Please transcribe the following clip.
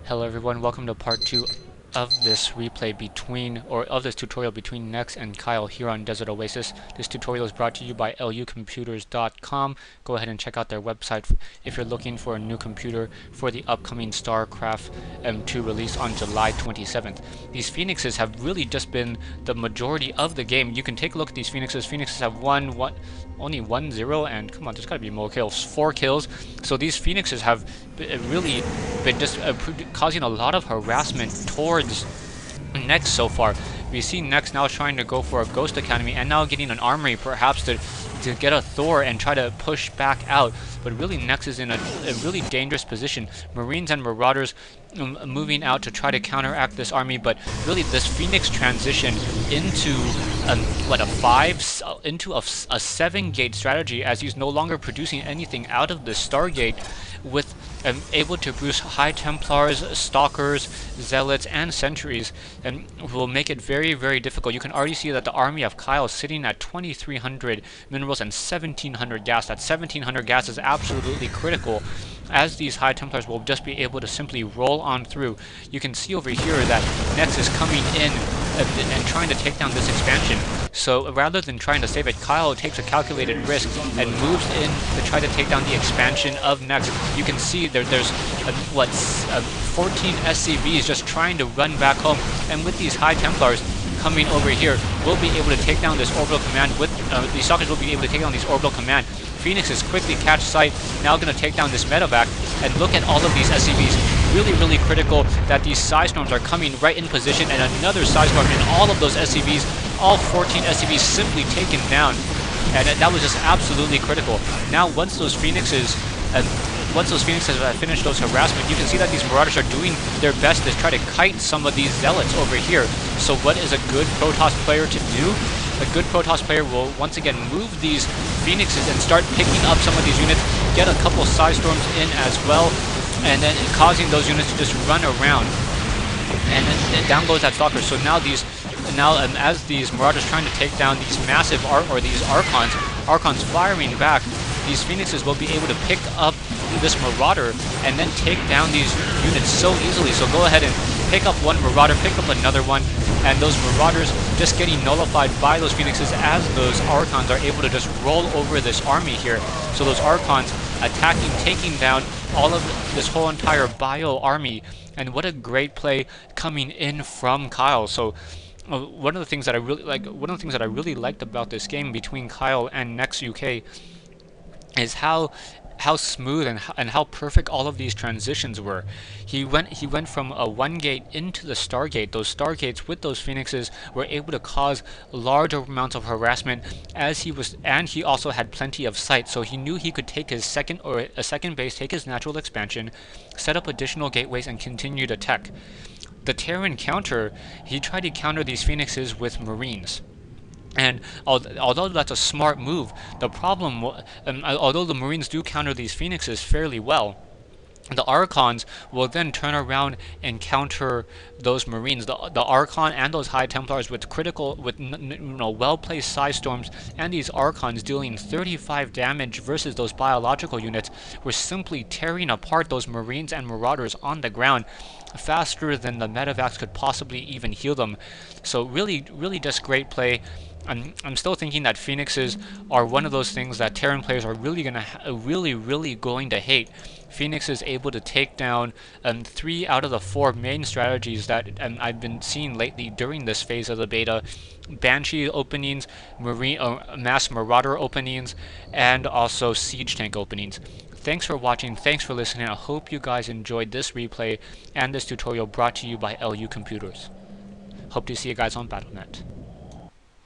Hello everyone, welcome to part 2 of this tutorial between Nex and Kyle here on Desert Oasis. This tutorial is brought to you by lucomputers.com. Go ahead and check out their website if you're looking for a new computer for the upcoming StarCraft 2 release on July 27th. These Phoenixes have really just been the majority of the game. You can take a look at these Phoenixes. Phoenixes have only 1-0, and come on, there's gotta be more kills. 4 kills. So these Phoenixes have really been just causing a lot of harassment towards Nex so far. We see Nex now trying to go for a Ghost Academy and now getting an armory perhaps to get a Thor and try to push back out. But really Nex is in a really dangerous position. Marines and Marauders moving out to try to counteract this army, but really this Phoenix transition into a 7-gate strategy, as he's no longer producing anything out of the Stargate, with able to boost High Templars, Stalkers, Zealots, and Sentries, and will make it very, very difficult. You can already see that the army of Kyle is sitting at 2,300 minerals and 1,700 gas. That 1,700 gas is absolutely critical, as these High Templars will just be able to simply roll on through. You can see over here that Nex is coming in and trying to take down this expansion. So rather than trying to save it, Kyle takes a calculated risk and moves in to try to take down the expansion of Nex. You can see there's 14 SCVs just trying to run back home, and with these High Templars coming over here, we'll be able to take down this orbital command. With these Stalkers will be able to take down these orbital command. Phoenixes quickly catch sight, now going to take down this medevac, and look at all of these SCVs. Really, really critical that these Psystorms are coming right in position, and another Psystorm, and all of those SCVs, all 14 SCVs simply taken down. And that was just absolutely critical. Now, once those Phoenixes have finished those harassment, you can see that these Marauders are doing their best to try to kite some of these Zealots over here. So what is a good Protoss player to do? A good Protoss player will once again move these Phoenixes and start picking up some of these units, get a couple Psystorms in as well, and then causing those units to just run around. And then down goes that Stalker. So now as these Marauders trying to take down these massive these Archons firing back, these Phoenixes will be able to pick up this Marauder and then take down these units so easily. So go ahead and pick up one Marauder, pick up another one, and those Marauders just getting nullified by those Phoenixes as those Archons are able to just roll over this army here. So those Archons attacking, taking down all of this whole entire bio army, and what a great play coming in from Kyle. So one of the things that I really liked about this game between Kyle and NEXuk is how smooth and how perfect all of these transitions were. He went from a 1-gate into the Stargate. Those Stargates with those Phoenixes were able to cause large amounts of harassment, and he also had plenty of sight. So he knew he could take his second base, take his natural expansion, set up additional gateways, and continue to tech. The Terran counter, he tried to counter these Phoenixes with Marines. And although that's a smart move, the problem, although the Marines do counter these Phoenixes fairly well, the Archons will then turn around and counter those Marines. The Archon and those High Templars with well-placed Psystorms, and these Archons dealing 35 damage versus those biological units, were simply tearing apart those Marines and Marauders on the ground faster than the medevacs could possibly even heal them. So really, really just great play. I'm still thinking that Phoenixes are one of those things that Terran players are really going to hate. Phoenix is able to take down 3 out of the 4 main strategies that I've been seeing lately during this phase of the beta: Banshee openings, mass Marauder openings, and also Siege Tank openings. Thanks for watching, thanks for listening. I hope you guys enjoyed this replay and this tutorial brought to you by LU Computers. Hope to see you guys on Battle.net.